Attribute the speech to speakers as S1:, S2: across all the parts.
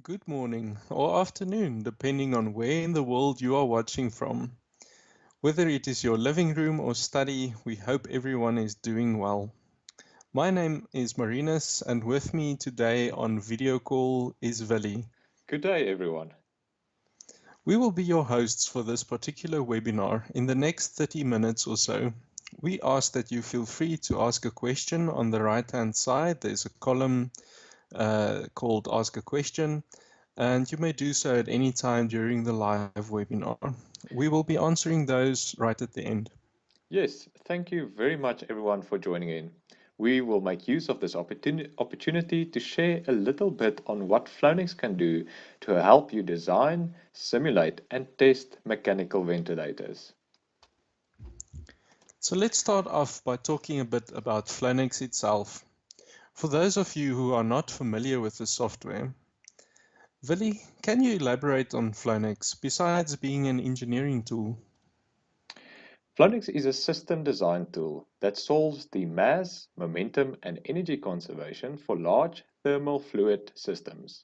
S1: good morning, or afternoon, depending on where in the world you are watching from. Whether it is your living room or study, we hope everyone is doing well. My name is Marinus, and with me today on video call is Vili.
S2: Good day, everyone.
S1: We will be your hosts for this particular webinar in the next 30 minutes or so. We ask that you feel free to ask a question on the right-hand side. There's a column called Ask a Question, and you may do so at any time during the live webinar. We will be answering those right at the end.
S2: Yes, thank you very much, everyone, for joining in. We will make use of this opportunity to share a little bit on what Flownex can do to help you design, simulate, and test mechanical ventilators.
S1: So let's start off by talking a bit about Flownex itself. For those of you who are not familiar with the software, Vili, can you elaborate on Flownex besides being an engineering tool?
S2: Flownex is a system design tool that solves the mass, momentum, and energy conservation for large thermal fluid systems.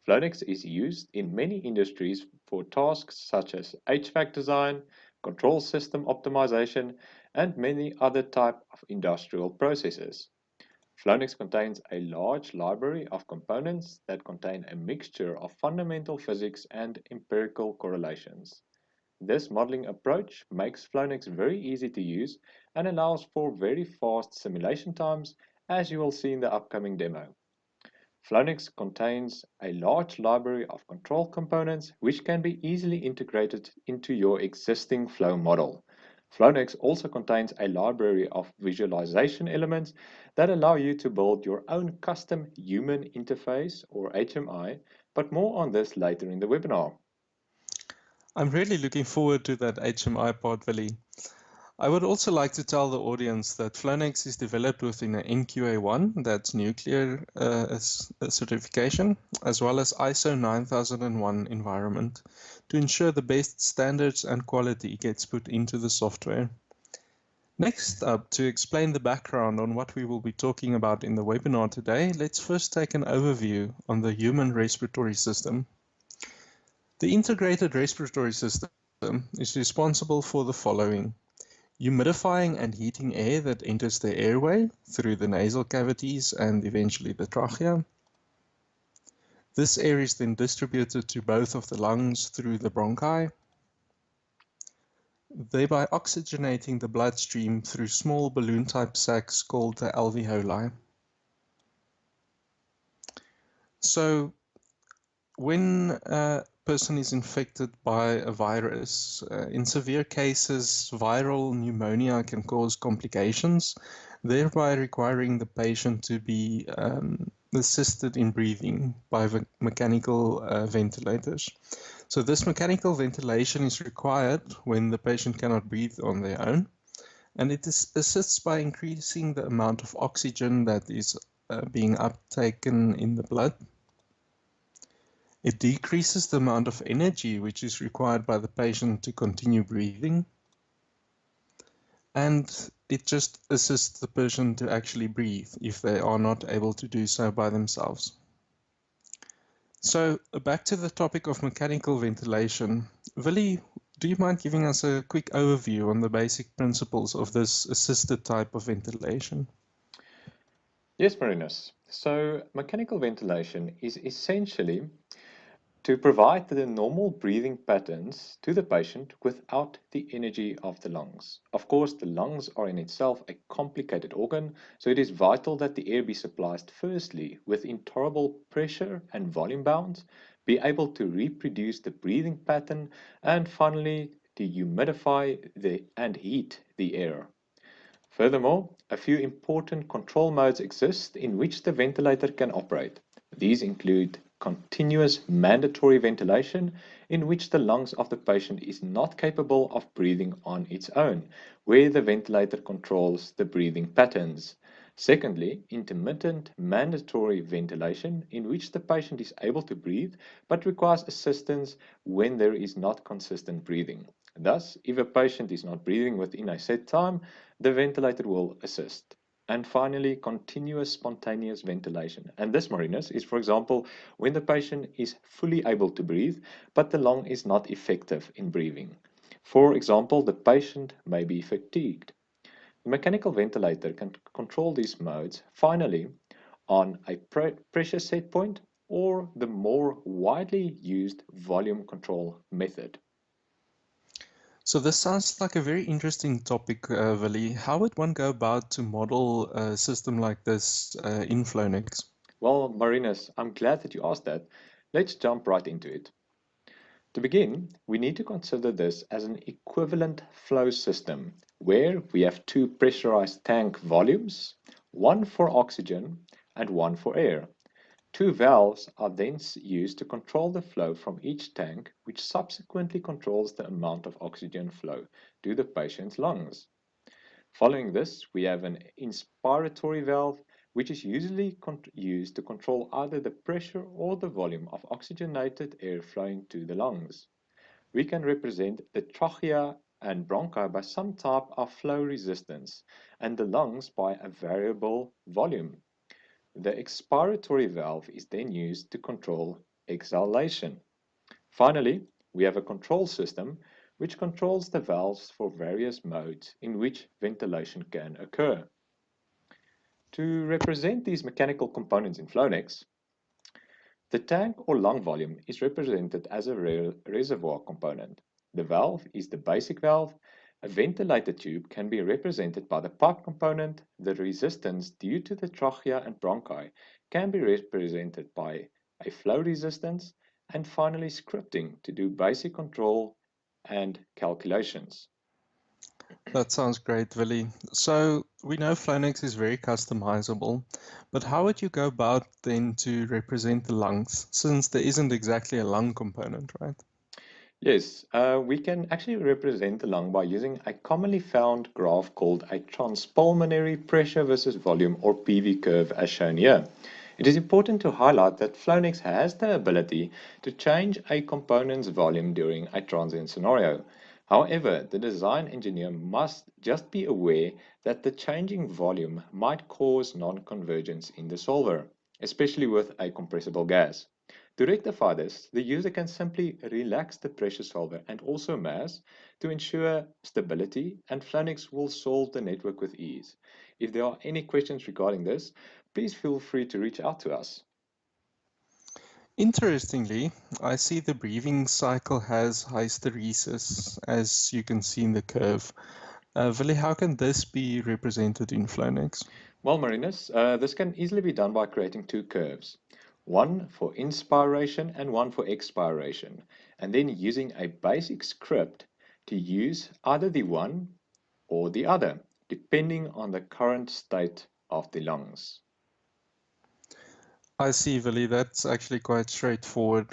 S2: Flownex is used in many industries for tasks such as HVAC design, control system optimization, and many other types of industrial processes. Flownex contains a large library of components that contain a mixture of fundamental physics and empirical correlations. This modeling approach makes Flownex very easy to use and allows for very fast simulation times, as you will see in the upcoming demo. Flownex contains a large library of control components which can be easily integrated into your existing flow model. Flownex also contains a library of visualization elements that allow you to build your own custom human interface or HMI, but more on this later in the webinar.
S1: I'm really looking forward to that HMI part, Vili. I would also like to tell the audience that Flownex is developed within an NQA1, that's nuclear certification, as well as ISO 9001 environment to ensure the best standards and quality gets put into the software. Next up, to explain the background on what we will be talking about in the webinar today, let's first take an overview on the human respiratory system. The integrated respiratory system is responsible for the following: humidifying and heating air that enters the airway through the nasal cavities and eventually the trachea. This air is then distributed to both of the lungs through the bronchi, thereby oxygenating the bloodstream through small balloon-type sacs called the alveoli. So when a person is infected by a virus, in severe cases, viral pneumonia can cause complications, thereby requiring the patient to be assisted in breathing by mechanical ventilators. So this mechanical ventilation is required when the patient cannot breathe on their own, and it assists by increasing the amount of oxygen that is being uptaken in the blood. It decreases the amount of energy which is required by the patient to continue breathing, and it just assists the person to actually breathe if they are not able to do so by themselves. So back to the topic of mechanical ventilation. Vili, do you mind giving us a quick overview on the basic principles of this assisted type of ventilation?
S2: Yes, Marinus. So, mechanical ventilation is essentially to provide the normal breathing patterns to the patient without the energy of the lungs. Of course, the lungs are in itself a complicated organ, so it is vital that the air be supplied firstly with intolerable pressure and volume bounds, be able to reproduce the breathing pattern, and finally, to and heat the air. Furthermore, a few important control modes exist in which the ventilator can operate. These include continuous mandatory ventilation, in which the lungs of the patient is not capable of breathing on its own, where the ventilator controls the breathing patterns. Secondly, intermittent mandatory ventilation, in which the patient is able to breathe but requires assistance when there is not consistent breathing. Thus, if a patient is not breathing within a set time, the ventilator will assist. And finally, continuous spontaneous ventilation. And this, Marinus, is, for example, when the patient is fully able to breathe, but the lung is not effective in breathing. For example, the patient may be fatigued. The mechanical ventilator can control these modes, finally, on a pressure set point or the more widely used volume control method.
S1: So this sounds like a very interesting topic, Willie. How would one go about to model a system like this in Flownex?
S2: Well, Marinus, I'm glad that you asked that. Let's jump right into it. To begin, we need to consider this as an equivalent flow system where we have two pressurized tank volumes, one for oxygen and one for air. Two valves are then used to control the flow from each tank, which subsequently controls the amount of oxygen flow to the patient's lungs. Following this, we have an inspiratory valve, which is usually used to control either the pressure or the volume of oxygenated air flowing to the lungs. We can represent the trachea and bronchi by some type of flow resistance and the lungs by a variable volume. The expiratory valve is then used to control exhalation. Finally, we have a control system which controls the valves for various modes in which ventilation can occur. To represent these mechanical components in Flownex, the tank or lung volume is represented as a reservoir component. The valve is the basic valve. A ventilator tube can be represented by the pipe component. The resistance due to the trachea and bronchi can be represented by a flow resistance. And finally, scripting to do basic control and calculations.
S1: That sounds great, Willie. So we know Flownex is very customizable, but how would you go about then to represent the lungs, since there isn't exactly a lung component, right?
S2: Yes, we can actually represent the lung by using a commonly found graph called a transpulmonary pressure versus volume or PV curve as shown here. It is important to highlight that Flownex has the ability to change a component's volume during a transient scenario. However, the design engineer must just be aware that the changing volume might cause non-convergence in the solver, especially with a compressible gas. To rectify this, the user can simply relax the pressure solver and also mass to ensure stability, and Flownex will solve the network with ease. If there are any questions regarding this, please feel free to reach out to us.
S1: Interestingly, I see the breathing cycle has hysteresis, as you can see in the curve. Willie, how can this be represented in Flownex?
S2: Well, Marinus, this can easily be done by creating two curves, one for inspiration and one for expiration, and then using a basic script to use either the one or the other, depending on the current state of the lungs.
S1: I see, Willie, that's actually quite straightforward.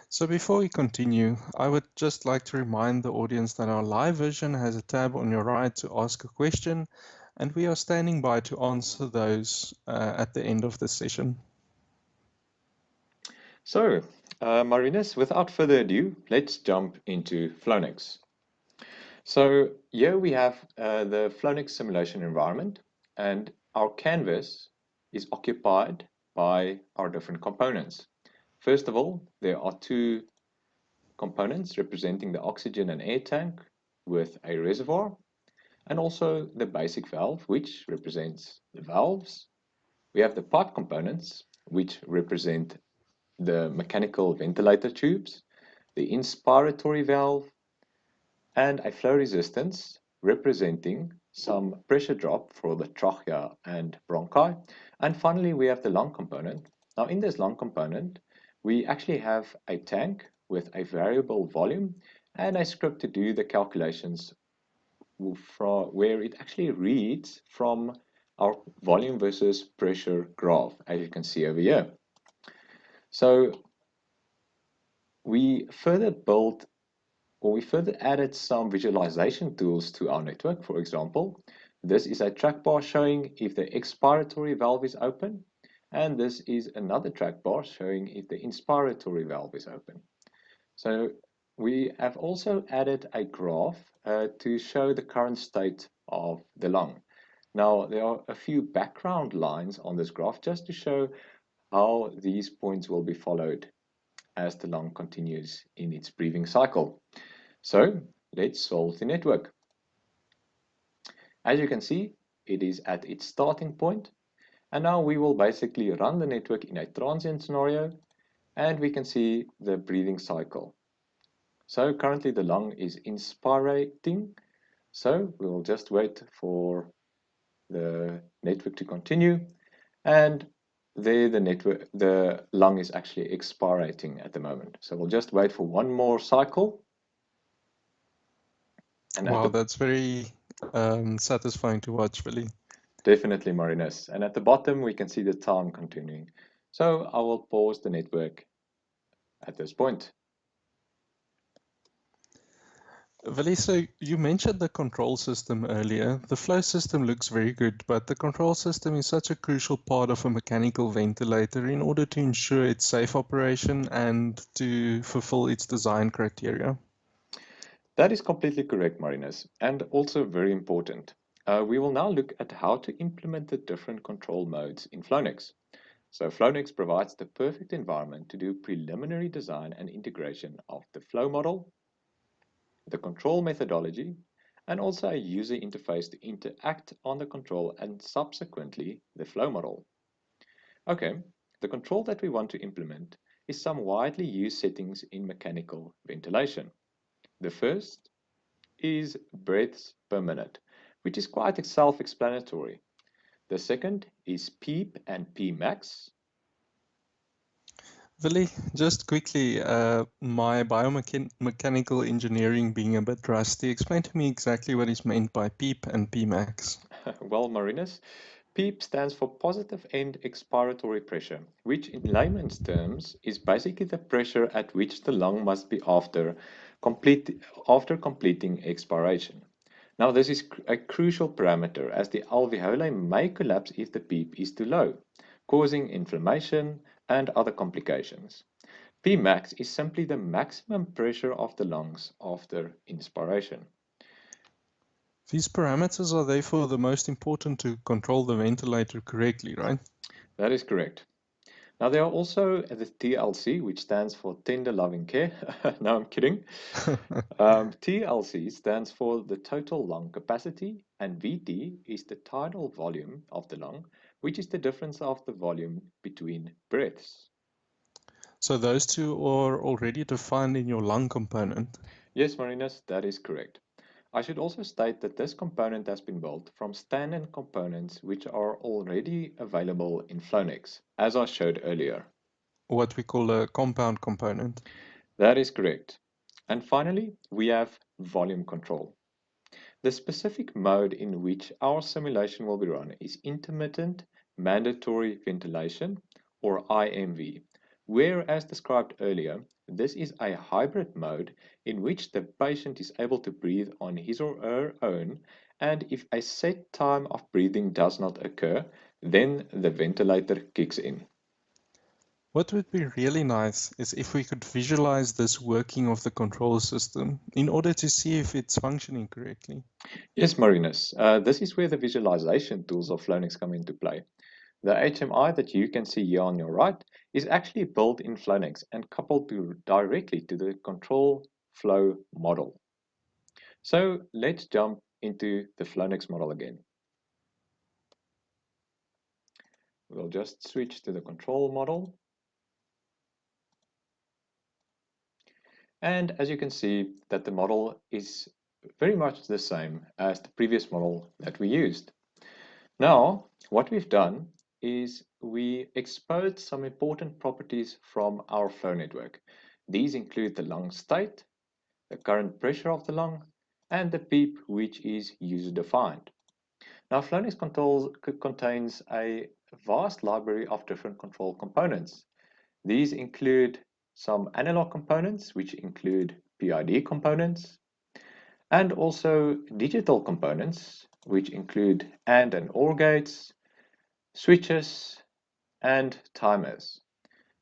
S1: So before we continue, I would just like to remind the audience that our live version has a tab on your right to ask a question, and we are standing by to answer those at the end of the session.
S2: So, Marinus, without further ado, let's jump into Flownex. So here we have the Flownex simulation environment, and our canvas is occupied by our different components. First of all, there are two components representing the oxygen and air tank with a reservoir, and also the basic valve, which represents the valves. We have the pipe components, which represent the mechanical ventilator tubes, the inspiratory valve, and a flow resistance representing some pressure drop for the trachea and bronchi. And finally, we have the lung component. Now, in this lung component, we actually have a tank with a variable volume and a script to do the calculations from where it actually reads from our volume versus pressure graph, as you can see over here. So we further built or we further added some visualization tools to our network. For example, this is a track bar showing if the expiratory valve is open, and this is another track bar showing if the inspiratory valve is open. So we have also added a graph to show the current state of the lung. Now, there are a few background lines on this graph just to show how these points will be followed as the lung continues in its breathing cycle. So, let's solve the network. As you can see, it is at its starting point, and now we will basically run the network in a transient scenario, and we can see the breathing cycle. So currently the lung is inspirating, so we will just wait for the network to continue, and there the lung is actually expirating at the moment. So we'll just wait for one more cycle. And
S1: Wow, that's very satisfying to watch, Billy.
S2: definitely, Marinus. And at the bottom, we can see the time continuing. So I will pause the network at this point.
S1: Billy, so you mentioned the control system earlier. The flow system looks very good, but the control system is such a crucial part of a mechanical ventilator in order to ensure its safe operation and to fulfill its design criteria.
S2: That is completely correct, Marinus, and also very important. We will now look at how to implement the different control modes in Flownex. So Flownex provides the perfect environment to do preliminary design and integration of the flow model, the control methodology, and also a user interface to interact on the control and subsequently the flow model. Okay, the control that we want to implement is some widely used settings in mechanical ventilation. The first is breaths per minute, which is quite self-explanatory. The second is PEEP and Pmax.
S1: Billy, just quickly, my biomechanical engineering being a bit rusty, explain to me exactly what is meant by PEEP and PMAX.
S2: Well, Marinus, PEEP stands for positive end expiratory pressure, which in layman's terms is basically the pressure at which the lung must be after completing expiration. Now, this is a crucial parameter as the alveoli may collapse if the PEEP is too low, causing inflammation and other complications. Pmax is simply the maximum pressure of the lungs after inspiration.
S1: These parameters are therefore the most important to control the ventilator correctly, right?
S2: That is correct. Now, there are also the TLC, which stands for tender loving care. No, I'm kidding. TLC stands for the total lung capacity, and VT is the tidal volume of the lung, which is the difference of the volume between breaths.
S1: So those two are already defined in your lung component.
S2: Yes, Marinus, that is correct. I should also state that this component has been built from standard components which are already available in Flownex, as I showed earlier.
S1: What we call a compound component.
S2: That is correct. And finally, we have volume control. The specific mode in which our simulation will be run is intermittent mandatory ventilation, or IMV, where, as described earlier, this is a hybrid mode in which the patient is able to breathe on his or her own, and if a set time of breathing does not occur, then the ventilator kicks in.
S1: What would be really nice is if we could visualize this working of the control system in order to see if it's functioning correctly.
S2: Yes, Marinus, this is where the visualization tools of Flownex come into play. The HMI that you can see here on your right is actually built in Flownex and coupled directly to the control flow model. So let's jump into the Flownex model again. We'll just switch to the control model. And as you can see that the model is very much the same as the previous model that we used. Now, what we've done is we exposed some important properties from our flow network. These include the lung state, the current pressure of the lung, and the PEEP, which is user-defined. Now, Flownex contains a vast library of different control components. These include some analog components, which include PID components, and also digital components, which include AND and OR gates, switches, and timers.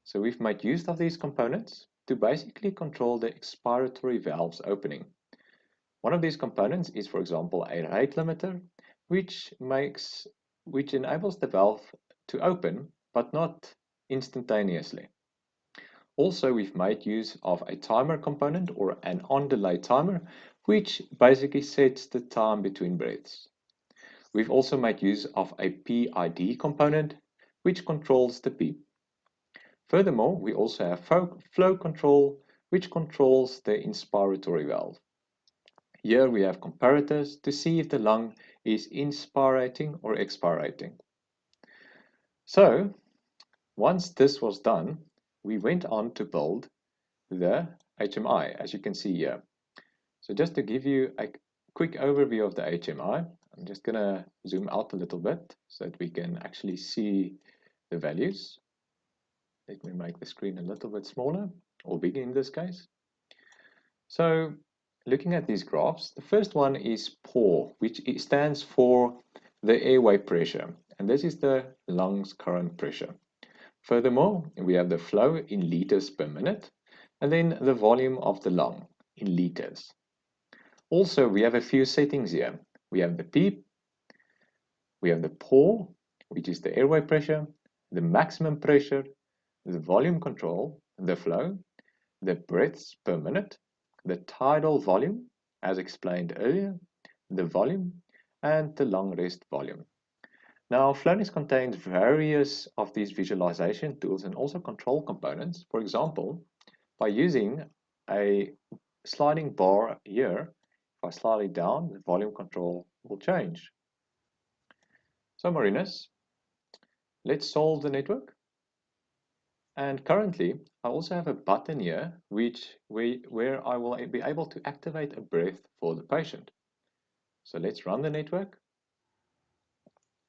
S2: So we've made use of these components to basically control the expiratory valves opening. One of these components is, for example, a rate limiter, which enables the valve to open, but not instantaneously. Also, we've made use of a timer component or an on-delay timer, which basically sets the time between breaths. We've also made use of a PID component, which controls the PEEP. Furthermore, we also have flow control, which controls the inspiratory valve. Here we have comparators to see if the lung is inspirating or expirating. So, once this was done, we went on to build the HMI, as you can see here. So just to give you a quick overview of the HMI, I'm just going to zoom out a little bit so that we can actually see the values. Let me make the screen a little bit smaller, or bigger in this case. So looking at these graphs, the first one is POUR, which stands for the airway pressure, and this is the lungs current pressure. Furthermore, we have the flow in liters per minute, and then the volume of the lung in liters. Also, we have a few settings here. We have the PEEP, we have the POUR, which is the airway pressure, the maximum pressure, the volume control, the flow, the breaths per minute, the tidal volume, as explained earlier, the volume, and the lung rest volume. Now, Flownex contains various of these visualization tools and also control components. For example, by using a sliding bar here, if I slide it down, the volume control will change. So Marinus, let's solve the network. And currently, I also have a button here where I will be able to activate a breath for the patient. So let's run the network.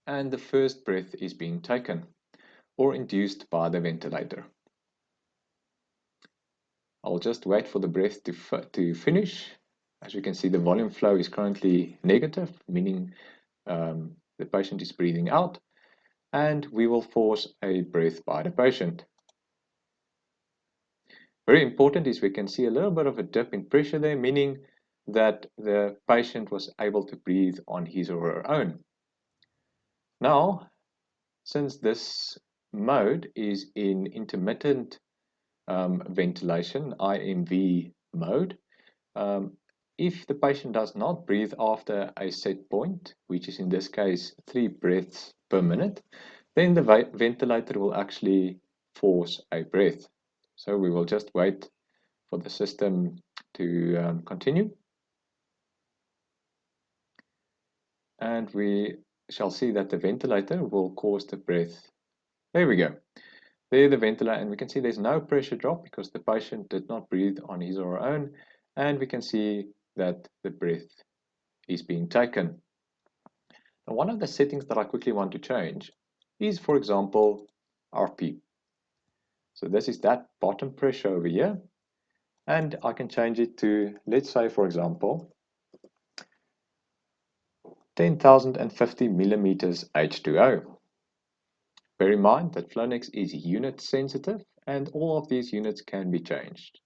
S2: And the first breath is being taken or induced by the ventilator. I'll just wait for the breath to finish. As you can see, the volume flow is currently negative, meaning the patient is breathing out, and we will force a breath by the patient. Very important is we can see a little bit of a dip in pressure there, meaning that the patient was able to breathe on his or her own. Now, since this mode is in intermittent ventilation, IMV mode, if the patient does not breathe after a set point, which is in this case 3 breaths per minute, then the ventilator will actually force a breath. So we will just wait for the system to continue. And we shall see that the ventilator will cause the breath. There we go. There the ventilator, and we can see there's no pressure drop because the patient did not breathe on his or her own. And we can see that the breath is being taken. Now, one of the settings that I quickly want to change is, for example, our PEEP. So this is that bottom pressure over here. And I can change it to, let's say, for example, 10,050 millimeters H2O. Bear in mind that Flownex is unit sensitive and all of these units can be changed.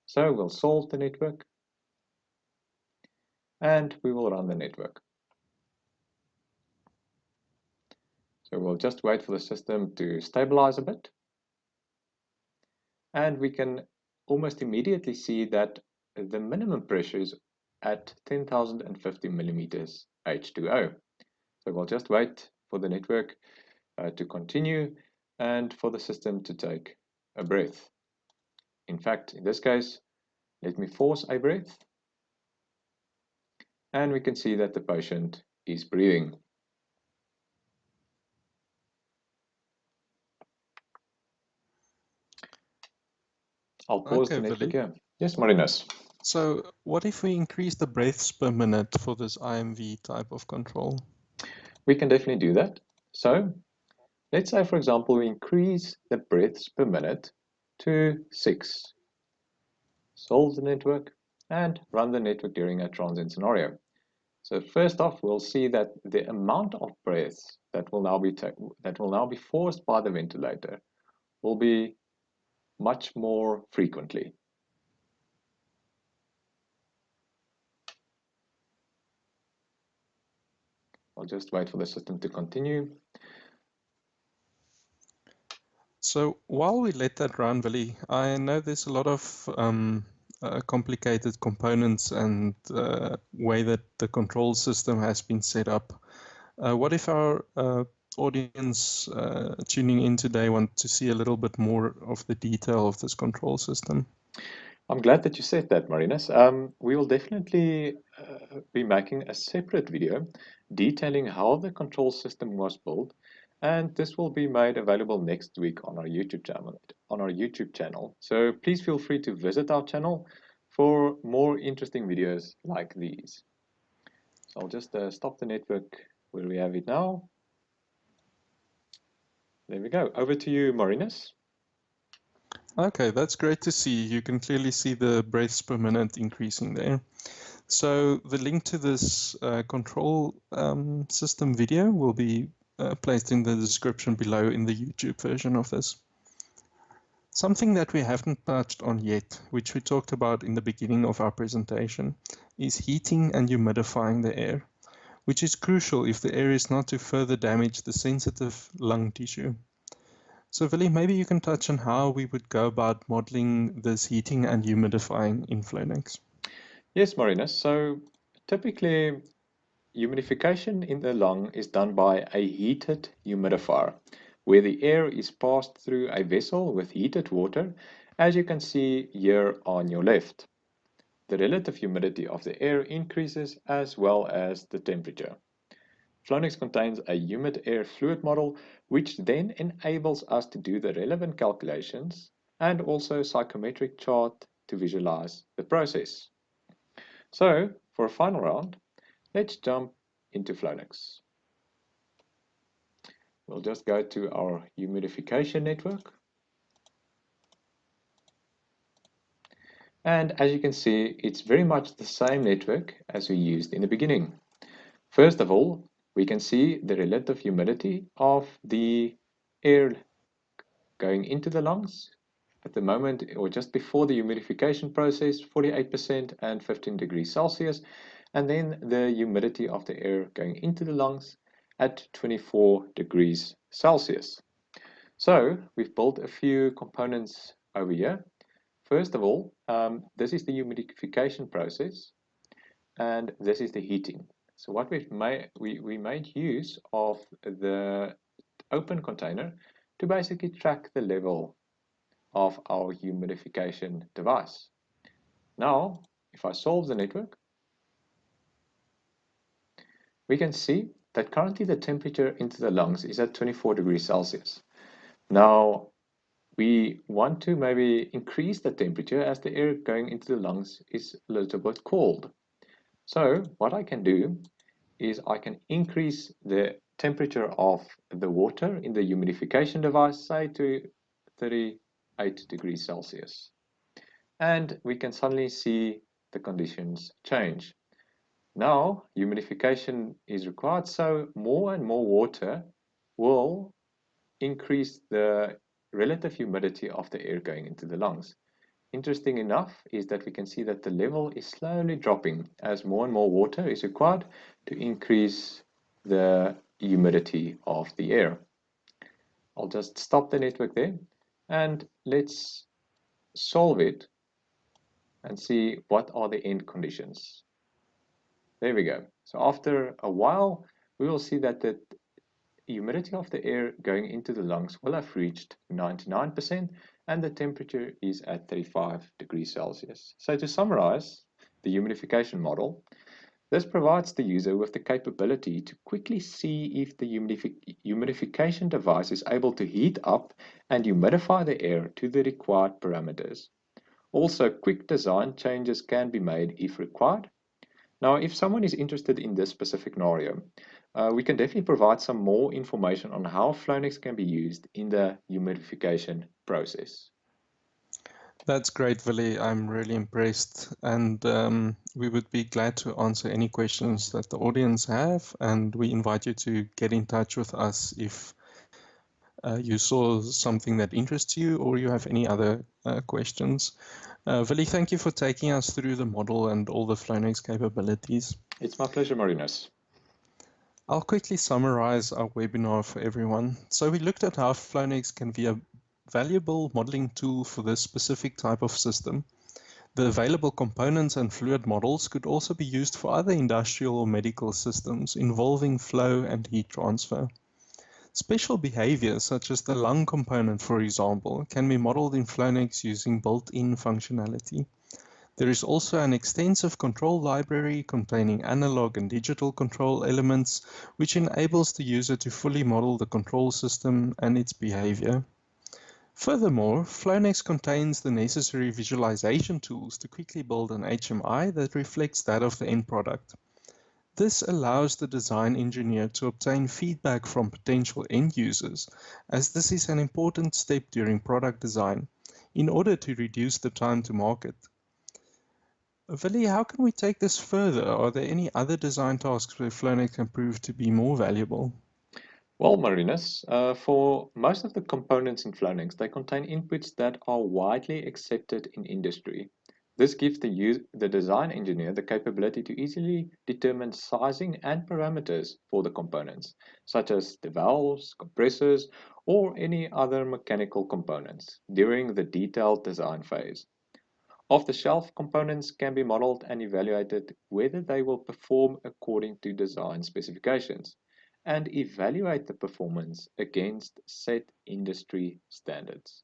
S2: So we'll solve the network and we will run the network. So we'll just wait for the system to stabilize a bit. And we can almost immediately see that the minimum pressure is at 10,050 millimeters H2O. So we'll just wait for the network to continue and for the system to take a breath. In fact, in this case, let me force a breath. And we can see that the patient is breathing. I'll pause the network here. Yes, Marinus.
S1: So what if we increase the breaths per minute for this IMV type of control?
S2: We can definitely do that. So let's say, for example, we increase the breaths per minute to 6. Solve the network and run the network during a transient scenario. So first off, we'll see that the amount of breaths that will now be forced by the ventilator will be much more frequently. I'll just wait for the system to continue.
S1: So while we let that run, Willie, I know there's a lot of complicated components and way that the control system has been set up. What if our audience tuning in today want to see a little bit more of the detail of this control system?
S2: I'm glad that you said that, Marinus. We will definitely be making a separate video detailing how the control system was built, and this will be made available next week on our YouTube channel. So please feel free to visit our channel for more interesting videos like these. So I'll just stop the network where we have it now. There we go. Over to you, Marinus.
S1: Okay, that's great to see. You can clearly see the breaths per minute increasing there. So the link to this control system video will be placed in the description below in the YouTube version of this. Something that we haven't touched on yet, which we talked about in the beginning of our presentation, is heating and humidifying the air, which is crucial if the air is not to further damage the sensitive lung tissue. So Willie, maybe you can touch on how we would go about modeling this heating and humidifying in Flownex.
S2: Yes, Marinus. So typically, humidification in the lung is done by a heated humidifier, where the air is passed through a vessel with heated water, as you can see here on your left. The relative humidity of the air increases as well as the temperature. Flownex contains a humid air fluid model, which then enables us to do the relevant calculations and also psychometric chart to visualize the process. So, for a final round, let's jump into Flownex. We'll just go to our humidification network. And as you can see, it's very much the same network as we used in the beginning. First of all, we can see the relative humidity of the air going into the lungs. At the moment, or just before the humidification process, 48% and 15 degrees Celsius. And then the humidity of the air going into the lungs at 24 degrees Celsius. So we've built a few components over here. First of all, this is the humidification process, and this is the heating. So what we made use of the open container to basically track the level of our humidification device. Now, if I solve the network, we can see that currently the temperature into the lungs is at 24 degrees Celsius. Now, we want to maybe increase the temperature as the air going into the lungs is a little bit cold. So what I can do is I can increase the temperature of the water in the humidification device, say to 38 degrees Celsius. And we can suddenly see the conditions change. Now, humidification is required, so more and more water will increase the relative humidity of the air going into the lungs. Interesting enough is that we can see that the level is slowly dropping as more and more water is required to increase the humidity of the air. I'll just stop the network there and let's solve it and see what are the end conditions. There we go. So after a while, we will see that the humidity of the air going into the lungs will have reached 99% and the temperature is at 35 degrees Celsius. So to summarize the humidification model, this provides the user with the capability to quickly see if the humidification device is able to heat up and humidify the air to the required parameters. Also, quick design changes can be made if required. Now, if someone is interested in this specific scenario, we can definitely provide some more information on how Flownex can be used in the humidification process.
S1: That's great, Willie. I'm really impressed. And we would be glad to answer any questions that the audience have. And we invite you to get in touch with us if you saw something that interests you or you have any other questions. Willie, thank you for taking us through the model and all the Flownex capabilities.
S2: It's my pleasure, Marinus.
S1: I'll quickly summarize our webinar for everyone. So we looked at how Flownex can be a valuable modeling tool for this specific type of system. The available components and fluid models could also be used for other industrial or medical systems involving flow and heat transfer. Special behaviors, such as the lung component, for example, can be modeled in Flownex using built-in functionality. There is also an extensive control library containing analog and digital control elements, which enables the user to fully model the control system and its behavior. Furthermore, Flownex contains the necessary visualization tools to quickly build an HMI that reflects that of the end product. This allows the design engineer to obtain feedback from potential end users, as this is an important step during product design, in order to reduce the time to market. Vili, how can we take this further? Are there any other design tasks where Flownex can prove to be more valuable?
S2: Well, Marinus, for most of the components in Flownex, they contain inputs that are widely accepted in industry. This gives the design engineer the capability to easily determine sizing and parameters for the components, such as the valves, compressors, or any other mechanical components during the detailed design phase. Off-the-shelf components can be modeled and evaluated whether they will perform according to design specifications and evaluate the performance against set industry standards.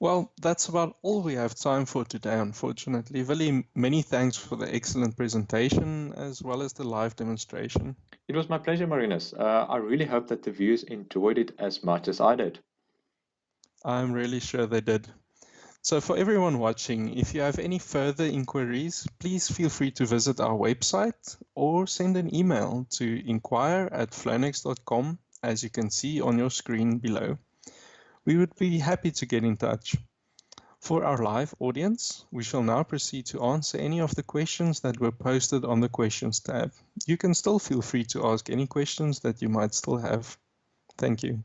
S1: Well, that's about all we have time for today, unfortunately. Vili, many thanks for the excellent presentation as well as the live demonstration.
S2: It was my pleasure, Marinus. I really hope that the viewers enjoyed it as much as I did.
S1: I'm really sure they did. So for everyone watching, if you have any further inquiries, please feel free to visit our website or send an email to inquire@flownex.com, as you can see on your screen below. We would be happy to get in touch. For our live audience, we shall now proceed to answer any of the questions that were posted on the questions tab. You can still feel free to ask any questions that you might still have. Thank you.